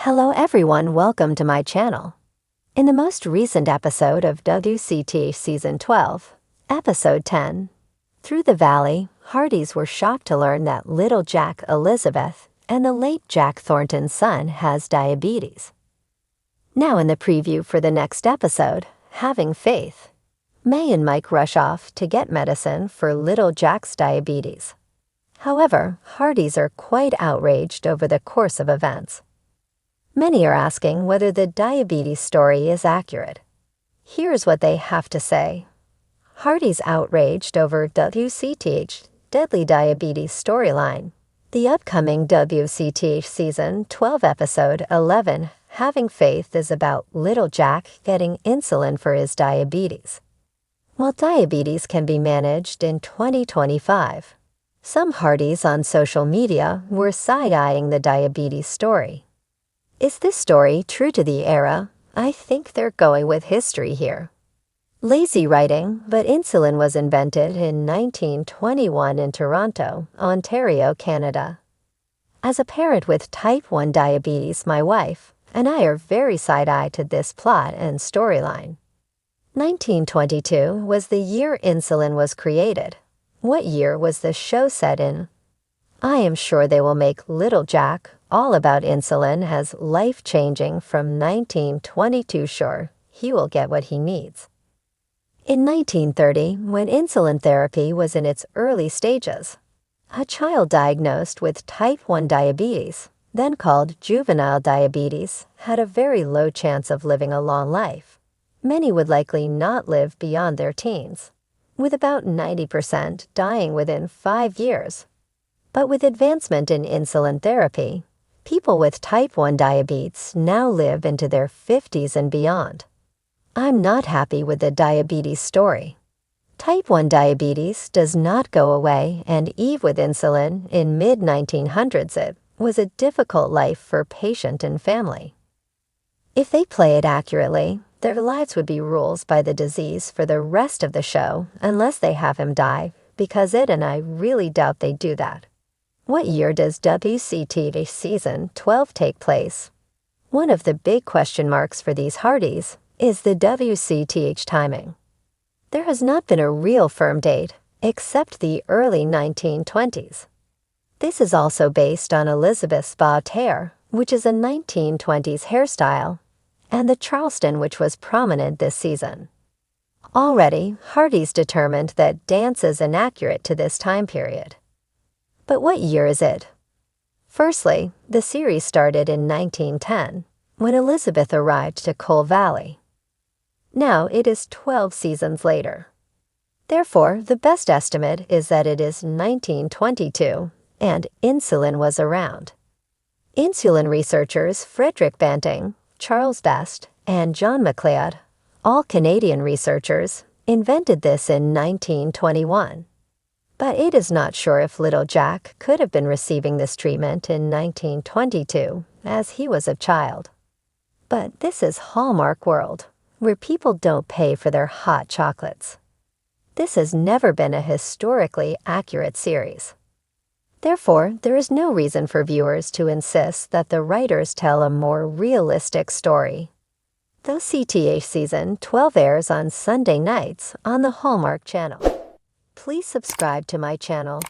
Hello everyone, welcome to my channel. In the most recent episode of WCTH Season 12, Episode 10, Through the Valley, Hardys were shocked to learn that little Jack Elizabeth and the late Jack Thornton's son has diabetes. Now in the preview for the next episode, Having Faith, May and Mike rush off to get medicine for little Jack's diabetes. However, Hardys are quite outraged over the course of events. Many are asking whether the diabetes story is accurate. Here's what they have to say. Hardys outraged over WCTH Deadly Diabetes storyline. The upcoming WCTH Season 12 Episode 11, Having Faith, is about little Jack getting insulin for his diabetes. While diabetes can be managed in 2025, some Hardys on social media were side-eyeing the diabetes story. Is this story true to the era? I think they're going with history here. Lazy writing, but insulin was invented in 1921 in Toronto, Ontario, Canada. As a parent with type 1 diabetes, my wife and I are very side-eyed to this plot and storyline. 1922 was the year insulin was created. What year was the show set in? I am sure they will make Little Jack all about insulin as life-changing from 1922. Sure, he will get what he needs. In 1930, when insulin therapy was in its early stages, a child diagnosed with type 1 diabetes, then called juvenile diabetes, had a very low chance of living a long life. Many would likely not live beyond their teens, with about 90% dying within 5 years. But with advancement in insulin therapy, people with type 1 diabetes now live into their 50s and beyond. I'm not happy with the diabetes story. Type 1 diabetes does not go away, and Eve with insulin in mid-1900s, it was a difficult life for patient and family. If they play it accurately, their lives would be ruled by the disease for the rest of the show unless they have him die, because Ed and I really doubt they do that. What year does WCTH Season 12 take place? One of the big question marks for these Hardys is the WCTH timing. There has not been a real firm date, except the early 1920s. This is also based on Elizabeth's bobbed hair, which is a 1920s hairstyle, and the Charleston, which was prominent this season. Already, Hardys determined that dance is inaccurate to this time period. But what year is it? Firstly, the series started in 1910, when Elizabeth arrived to Coal Valley. Now it is 12 seasons later. Therefore, the best estimate is that it is 1922, and insulin was around. Insulin researchers Frederick Banting, Charles Best, and John MacLeod, all Canadian researchers, invented this in 1921. But it is not sure if little Jack could have been receiving this treatment in 1922, as he was a child. But this is Hallmark world, where people don't pay for their hot chocolates. This has never been a historically accurate series. Therefore, there is no reason for viewers to insist that the writers tell a more realistic story. WCTH Season 12 airs on Sunday nights on the Hallmark Channel. Please subscribe to my channel